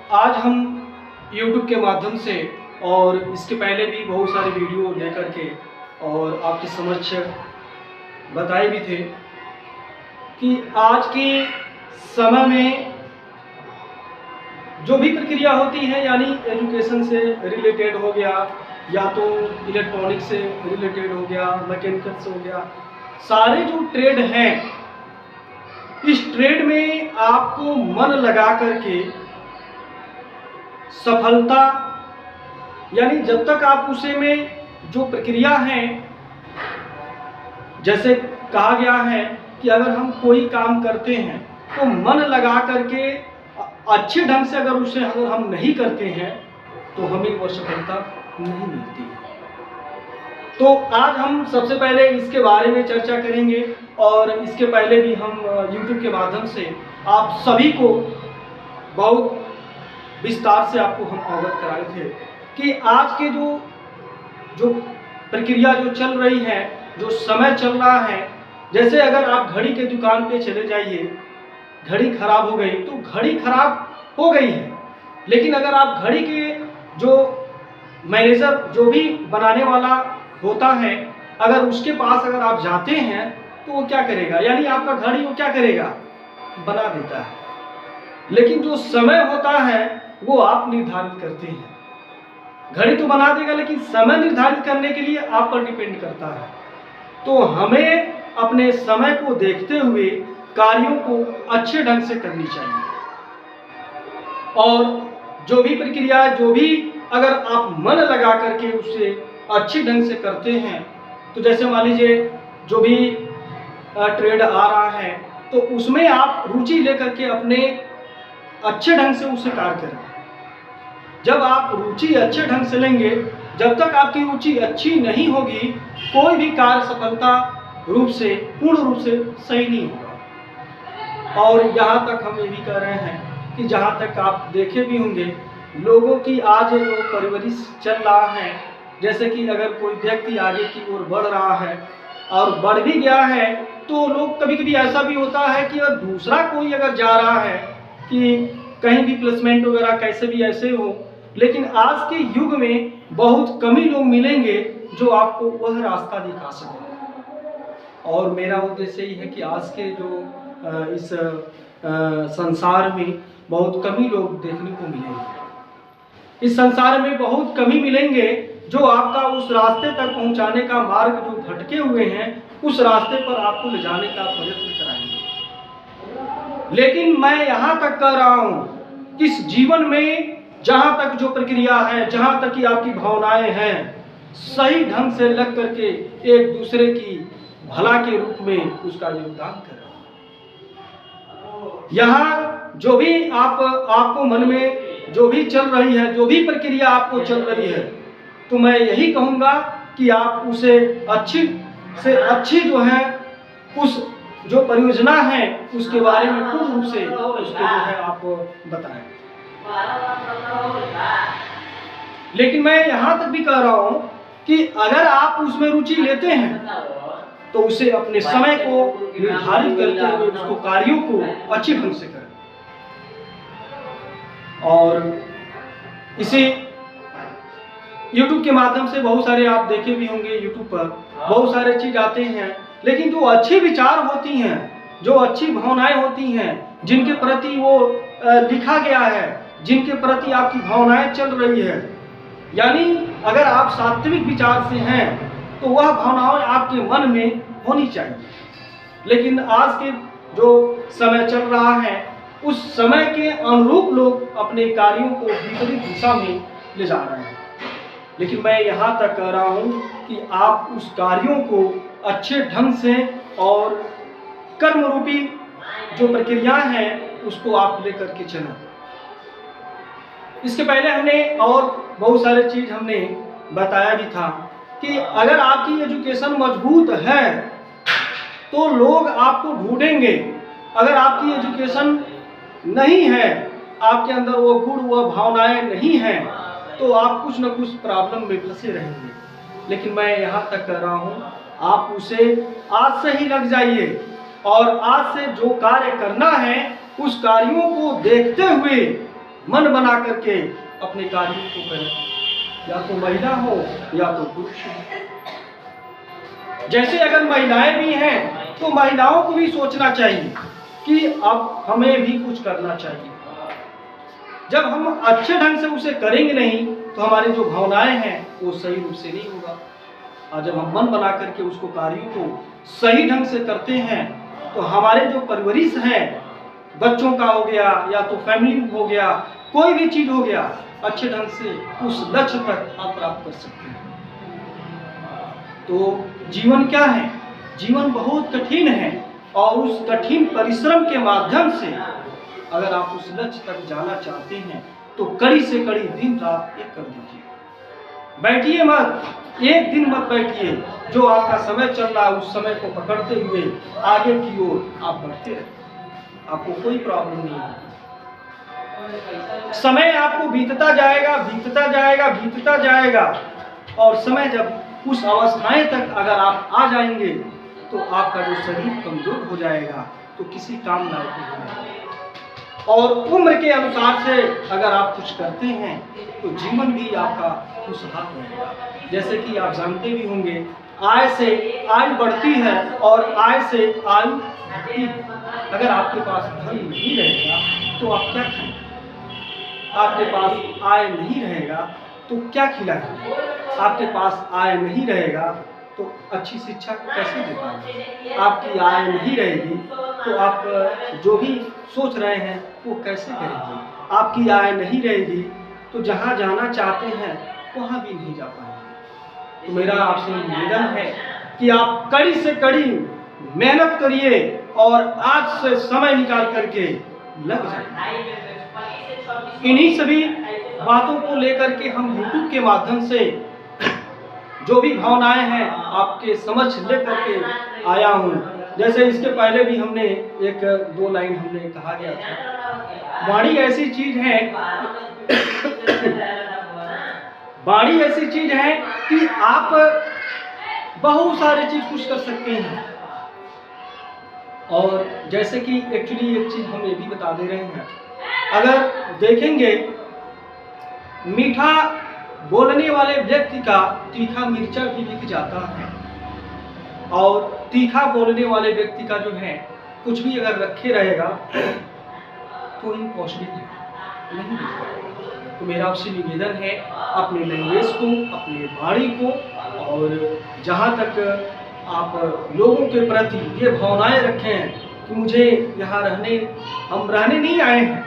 आज हम YouTube के माध्यम से और इसके पहले भी बहुत सारे वीडियो लेकर के और आपके समक्ष बताए भी थे कि आज के समय में जो भी प्रक्रिया होती है, यानी एजुकेशन से रिलेटेड हो गया या तो इलेक्ट्रॉनिक से रिलेटेड हो गया, मैकेनिकल से हो गया, सारे जो ट्रेड हैं, इस ट्रेड में आपको मन लगा करके सफलता, यानी जब तक आप उसे में जो प्रक्रिया है, जैसे कहा गया है कि अगर हम कोई काम करते हैं तो मन लगा करके अच्छे ढंग से अगर हम नहीं करते हैं तो हमें वह सफलता नहीं मिलती है। तो आज हम सबसे पहले इसके बारे में चर्चा करेंगे और इसके पहले भी हम YouTube के माध्यम से आप सभी को बहुत विस्तार से आपको हम अवगत कराए थे कि आज के जो प्रक्रिया जो चल रही है, जो समय चल रहा है, जैसे अगर आप घड़ी के दुकान पे चले जाइए, घड़ी खराब हो गई तो घड़ी खराब हो गई है, लेकिन अगर आप घड़ी के जो मैनेजर, जो भी बनाने वाला होता है, अगर उसके पास अगर आप जाते हैं तो वो क्या करेगा, यानी आपका घड़ी वो क्या करेगा, बना देता है। लेकिन जो समय होता है वो आप निर्धारित करते हैं। घड़ी तो बना देगा लेकिन समय निर्धारित करने के लिए आप पर डिपेंड करता है। तो हमें अपने समय को देखते हुए कार्यों को अच्छे ढंग से करनी चाहिए और जो भी प्रक्रिया, जो भी अगर आप मन लगा करके उसे अच्छे ढंग से करते हैं, तो जैसे मान लीजिए जो भी ट्रेड आ रहा है तो उसमें आप रुचि लेकर के अपने अच्छे ढंग से उसे कार्य करें। जब आप रुचि अच्छे ढंग से लेंगे, जब तक आपकी रुचि अच्छी नहीं होगी, कोई भी कार्य सफलता रूप से, पूर्ण रूप से सही नहीं होगा। और यहाँ तक हम ये भी कह रहे हैं कि जहाँ तक आप देखे भी होंगे, लोगों की आज जो परवरिश चल रहा है, जैसे कि अगर कोई व्यक्ति आगे की ओर बढ़ रहा है और बढ़ भी गया है तो लोग, कभी कभी ऐसा भी होता है कि अगर दूसरा कोई अगर जा रहा है कि कहीं भी प्लेसमेंट वगैरह कैसे भी ऐसे हो, लेकिन आज के युग में बहुत कम ही लोग मिलेंगे जो आपको वह रास्ता दिखा सकें। और मेरा उद्देश्य यही है कि आज के जो इस संसार में बहुत कम ही लोग देखने को मिलेंगे। इस संसार में बहुत कम ही मिलेंगे जो आपका उस रास्ते तक पहुंचाने का मार्ग जो भटके हुए हैं, उस रास्ते पर आपको ले जाने का प्रयत्न कराएंगे। लेकिन मैं यहाँ तक कह रहा हूँ, इस जीवन में जहाँ तक जो प्रक्रिया है, जहाँ तक कि आपकी भावनाएं हैं, सही ढंग से लग करके एक दूसरे की भला के रूप में उसका योगदान करें। यहाँ जो भी आपको मन में जो भी चल रही है, जो भी प्रक्रिया आपको चल रही है, तो मैं यही कहूँगा कि आप उसे अच्छी से अच्छी जो है, उस जो परियोजना है उसके बारे में पूर्ण रूप से उसको जो है आप बताएं। लेकिन मैं यहाँ तक भी कह रहा हूँ कि अगर आप उसमें रुचि लेते हैं तो उसे अपने समय को निर्धारित करते हुए उसको कार्यों को अच्छे ढंग से करें। और इसी YouTube के माध्यम से बहुत सारे आप देखे भी होंगे, YouTube पर बहुत सारे चीज आते हैं, लेकिन जो अच्छे विचार होती हैं, जो अच्छी भावनाएं होती हैं, जिनके प्रति वो लिखा गया है, जिनके प्रति आपकी भावनाएं चल रही है, यानी अगर आप सात्विक विचार से हैं तो वह भावनाएं आपके मन में होनी चाहिए। लेकिन आज के जो समय चल रहा है, उस समय के अनुरूप लोग अपने कार्यों को विपरीत दिशा में ले जा रहे हैं। लेकिन मैं यहाँ तक कह रहा हूँ कि आप उस कार्यों को अच्छे ढंग से और कर्म रूपी जो प्रक्रिया है उसको आप लेकर के चलें। इसके पहले हमने और बहुत सारे चीज हमने बताया भी था कि अगर आपकी एजुकेशन मजबूत है तो लोग आपको ढूंढेंगे। अगर आपकी एजुकेशन नहीं है, आपके अंदर वो गुण, वो भावनाएं नहीं हैं, तो आप कुछ न कुछ प्रॉब्लम में फंसे रहेंगे। लेकिन मैं यहाँ तक कह रहा हूँ, आप उसे आज से ही लग जाइए और आज से जो कार्य करना है उस कार्यों को देखते हुए मन बना करके अपने कार्यों को करें, या तो महिला हो या तो पुरुष हो। जैसे अगर महिलाएं भी हैं तो महिलाओं को भी सोचना चाहिए कि अब हमें भी कुछ करना चाहिए। जब हम अच्छे ढंग से उसे करेंगे नहीं तो हमारी जो भावनाएं हैं वो सही रूप से नहीं होगा। और जब हम मन बना करके उसको कार्यों को सही ढंग से करते हैं तो हमारे जो परवरिश है, बच्चों का हो गया या तो फैमिली हो गया, कोई भी चीज हो गया, अच्छे ढंग से उस लक्ष्य तक आप प्राप्त कर सकते हैं। तो जीवन क्या है? जीवन बहुत कठिन है और उस कठिन परिश्रम के माध्यम से अगर आप उस लक्ष्य तक जाना चाहते हैं तो कड़ी से कड़ी दिन रात एक कर दीजिए। बैठिए मत, एक दिन मत बैठिए। जो आपका समय चल रहा है उस समय को पकड़ते हुए आगे की ओर आप बढ़ते रहिए, आपको कोई प्रॉब्लम नहीं है। समय आपको बीतता जाएगा, बीतता जाएगा, बीतता जाएगा, और समय जब उस अवस्थाएं तक अगर आप आ जाएंगे तो आपका जो शरीर कमजोर हो जाएगा तो किसी काम लायक नहीं रहेगा। और उम्र के अनुसार से अगर आप कुछ करते हैं तो जीवन भी आपका खुशहाल रहेगा। जैसे कि आप जानते भी होंगे, आय से आयु बढ़ती है और आय से आयु घटती है। अगर आपके पास धन नहीं रहेगा तो आप क्या खाएंगे? आपके पास आय नहीं रहेगा तो क्या खिलाएंगे? आपके पास आय नहीं रहेगा तो अच्छी शिक्षा कैसे दे पाएंगे? आपकी आय नहीं रहेगी तो आप जो भी सोच रहे हैं वो कैसे करेंगे? आपकी आय नहीं रहेगी तो जहाँ जाना चाहते हैं वहाँ भी नहीं जा पाएंगे। तो मेरा आपसे निवेदन है कि आप कड़ी से कड़ी मेहनत करिए और आज से समय निकाल करके लग जाइए। इन्हीं सभी बातों को लेकर के हम YouTube के माध्यम से जो भी भावनाएं हैं आपके समझ लेकर के आया हूँ। जैसे इसके पहले भी हमने एक दो लाइन हमने कहा गया था, वाणी ऐसी चीज है वाणी ऐसी चीज है कि आप बहुत सारे चीज कुछ कर सकते हैं। और जैसे कि एक्चुअली एक चीज हम ये भी बता दे रहे हैं, अगर देखेंगे मीठा बोलने वाले व्यक्ति का तीखा मिर्चा भी बिक जाता है, और तीखा बोलने वाले व्यक्ति का जो है कुछ भी अगर रखे रहेगा तो इम्पॉसिबल है, नहीं बिकेगा। तो मेरा आपसे निवेदन है अपने लैंग्वेज को, अपने वाणी को, और जहाँ तक आप लोगों के प्रति ये भावनाएं रखें कि मुझे यहाँ हम रहने नहीं आए हैं,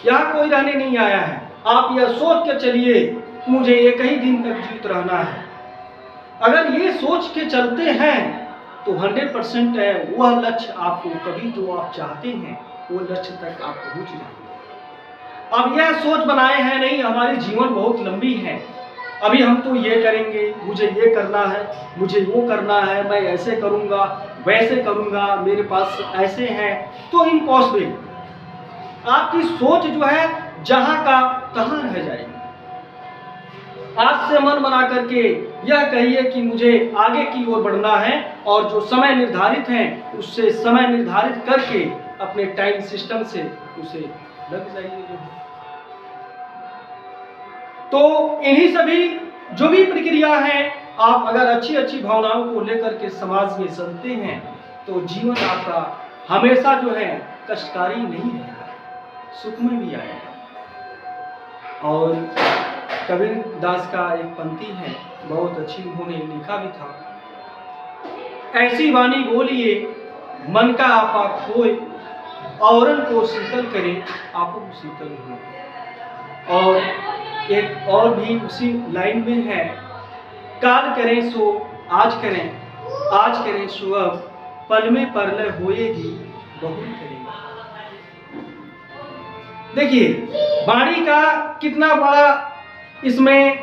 यहाँ कोई रहने नहीं आया है। आप यह सोच के चलिए कि मुझे एक ही दिन तक जीवित रहना है। अगर ये सोच के चलते हैं तो 100% है वह लक्ष्य आपको कभी जो आप चाहते हैं वो लक्ष्य तक आप पहुँच जाएंगे। अब यह सोच बनाए हैं नहीं हमारी जीवन बहुत लंबी है, अभी हम तो ये करेंगे, मुझे ये करना है, मुझे वो करना है, मैं ऐसे करूँगा, वैसे करूँगा, मेरे पास ऐसे हैं, तो इम्पॉसिबल। आपकी सोच जो है जहां का तहां रह जाएगी। आज से मन बना करके यह कहिए कि मुझे आगे की ओर बढ़ना है, और जो समय निर्धारित है उससे समय निर्धारित करके अपने टाइम सिस्टम से उसे लग जाइए। तो इन्हीं सभी जो भी प्रक्रिया है, आप अगर अच्छी अच्छी भावनाओं को लेकर के समाज में चलते हैं तो जीवन आपका हमेशा जो है कष्टकारी नहीं रहेगा, सुखमय भी आएगा। और कबीर दास का एक पंक्ति है, बहुत अच्छी उन्होंने लिखा भी था, ऐसी वाणी बोलिए मन का आपा खोए, औरन को शीतल करे आपको शीतल हो। और एक और भी उसी लाइन में है, काल करें सो आज करें, आज करें सो अब, पल में परलय होएगी बहुत करेगा। देखिए वाणी का कितना बड़ा इसमें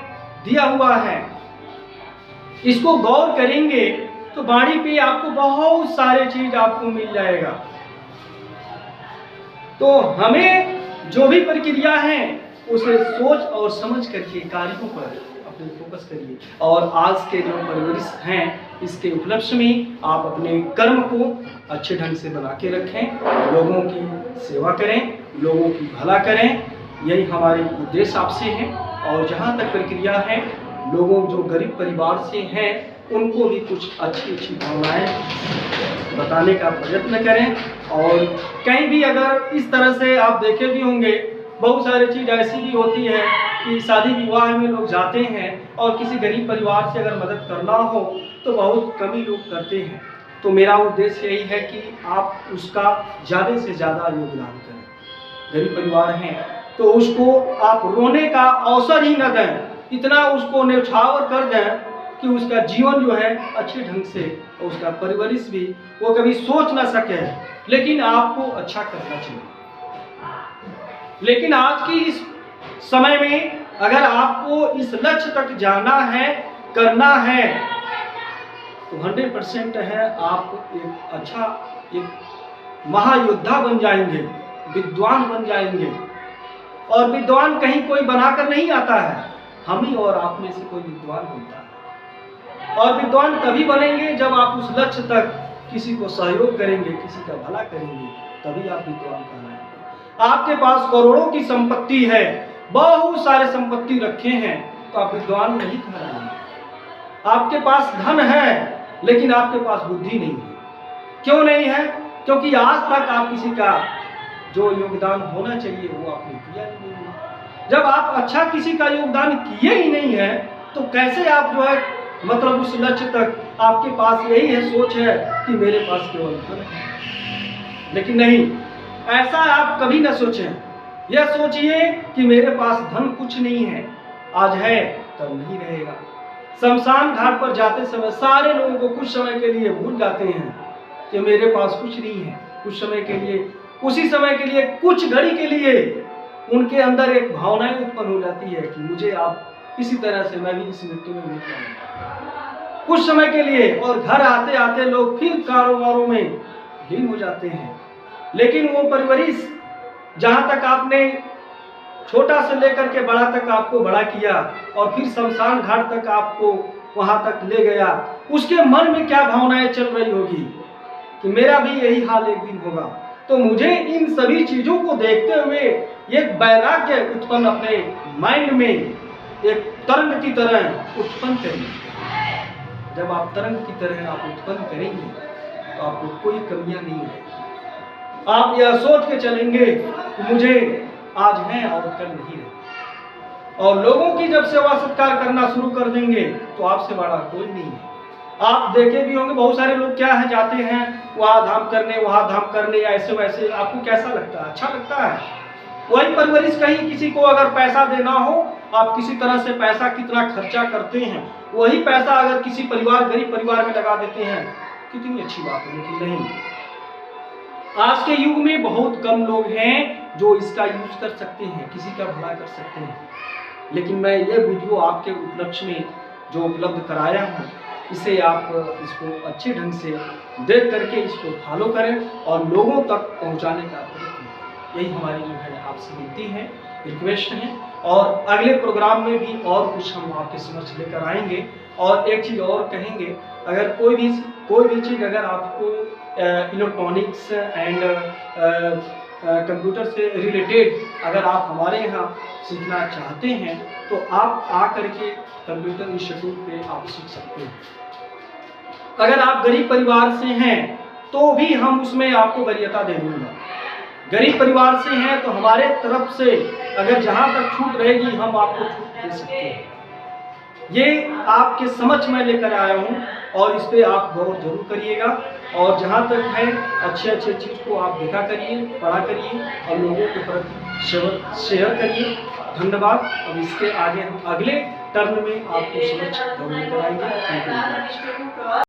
दिया हुआ है, इसको गौर करेंगे तो वाणी पे आपको बहुत सारे चीज आपको मिल जाएगा। तो हमें जो भी प्रक्रिया है उसे सोच और समझ करके कार्यों पर अपने फोकस करिए। और आज के जो परवरिश हैं इसके उपलक्ष्य में आप अपने कर्म को अच्छे ढंग से बना के रखें, लोगों की सेवा करें, लोगों की भला करें, यही हमारे उद्देश्य आपसे हैं। और जहाँ तक प्रक्रिया है, लोगों जो गरीब परिवार से हैं उनको भी कुछ अच्छी अच्छी भावनाएं बताने का प्रयत्न करें। और कहीं भी अगर इस तरह से आप देखे भी होंगे, बहुत सारी चीज़ ऐसी भी होती है कि शादी विवाह में लोग जाते हैं और किसी गरीब परिवार से अगर मदद करना हो तो बहुत कम ही लोग करते हैं। तो मेरा उद्देश्य यही है कि आप उसका ज़्यादा से ज़्यादा योगदान करें। गरीब परिवार हैं तो उसको आप रोने का अवसर ही न दें, इतना उसको न्यौछावर कर दें कि उसका जीवन जो है अच्छे ढंग से, और उसका परवरिश भी वो कभी सोच ना सके। लेकिन आपको अच्छा करना चाहिए। लेकिन आज की इस समय में अगर आपको इस लक्ष्य तक जाना है, करना है, तो 100% है आप एक अच्छा, एक महायोद्धा बन जाएंगे, विद्वान बन जाएंगे। और विद्वान कहीं कोई बनाकर नहीं आता है, हम ही और आप में से कोई विद्वान बनता है। और विद्वान तभी बनेंगे जब आप उस लक्ष्य तक किसी को सहयोग करेंगे, किसी का भला करेंगे, तभी आप विद्वान कहलाएंगे। आपके पास करोड़ों की संपत्ति है, बहुत सारे संपत्ति रखे हैं, तो आप विद्वान नहीं कहलाएंगे। आपके पास धन है लेकिन आपके पास बुद्धि नहीं है। क्यों नहीं है? क्योंकि आज तक आप किसी का जो योगदान होना चाहिए वो आपने किया ही नहीं है। जब आप अच्छा किसी का योगदान किए ही नहीं है तो कैसे आप जो है मतलब उस लक्ष्य तक, आपके पास यही है सोच है कि मेरे पास केवल धन है। लेकिन नहीं, ऐसा आप कभी ना सोचें। यह सोचिए कि मेरे पास धन कुछ नहीं है, आज है कल नहीं रहेगा। शमशान घाट पर जाते समय सारे लोगों को कुछ समय के लिए भूल जाते हैं कि मेरे पास कुछ नहीं है। कुछ समय के लिए, उसी समय के लिए, कुछ घड़ी के लिए उनके अंदर एक भावनाएं उत्पन्न हो जाती है कि मुझे आप इसी तरह से मैं भी इस मिट्टी में मिल जाऊंगा कुछ समय के लिए। और घर आते आते लोग फिर कारोबारों में लीन हो जाते हैं। लेकिन वो परवरिश जहाँ तक आपने छोटा से लेकर के बड़ा तक आपको बड़ा किया और फिर शमशान घाट तक आपको वहां तक ले गया, उसके मन में क्या भावनाएं चल रही होगी कि मेरा भी यही हाल एक दिन होगा। तो मुझे इन सभी चीजों को देखते हुए एक वैराग्य उत्पन्न अपने माइंड में एक तरंग की तरह उत्पन्न करेंगे। जब आप तरंग की तरह आप उत्पन्न करेंगे तो आपको कोई कमियां नहीं है। आप यह सोच के चलेंगे कि मुझे आज है और कल नहीं रहे। और लोगों की जब सेवा सत्कार करना शुरू कर देंगे तो आपसे बड़ा कोई नहीं है। आप देखे भी होंगे बहुत सारे लोग क्या है, जाते हैं वहाँ धाम करने ऐसे वैसे। आपको कैसा लगता है? अच्छा लगता है? वही परवरिश कहीं किसी को अगर पैसा देना हो, आप किसी तरह से पैसा कितना खर्चा करते हैं, वही पैसा अगर किसी परिवार, गरीब परिवार में लगा देते हैं, कितनी अच्छी बात है। लेकिन नहीं, आज के युग में बहुत कम लोग हैं जो इसका यूज कर सकते हैं, किसी का भला कर सकते हैं। लेकिन मैं ये वीडियो आपके उपलक्ष्य में जो उपलब्ध कराया हूँ, इसे आप इसको अच्छे ढंग से देख करके इसको फॉलो करें और लोगों तक पहुँचाने का प्रयत्न करें। यही हमारी जो है आपसे विनती है, रिक्वेस्ट है। और अगले प्रोग्राम में भी और कुछ हम आपके समक्ष लेकर आएंगे। और एक चीज़ और कहेंगे, अगर कोई भी चीज़ अगर आपको इलेक्ट्रॉनिक्स एंड कंप्यूटर से रिलेटेड अगर आप हमारे यहाँ सीखना चाहते हैं तो आप आ करके कंप्यूटर इंस्टीट्यूट पे आप सीख सकते हैं। अगर आप गरीब परिवार से हैं तो भी हम उसमें आपको वरीयता दे दूंगा। गरीब परिवार से हैं तो हमारे तरफ से अगर जहाँ तक छूट रहेगी हम आपको छूट दे सकते हैं। ये आपके समझ में लेकर आया हूँ और इस पे आप गौर जरूर करिएगा। और जहाँ तक है अच्छे चीज़ को आप देखा करिए, पढ़ा करिए और लोगों के प्रति शेयर करिए। धन्यवाद। और इसके आगे हम अगले टर्न में आपको समझ जरूर कराएंगे। Thank you.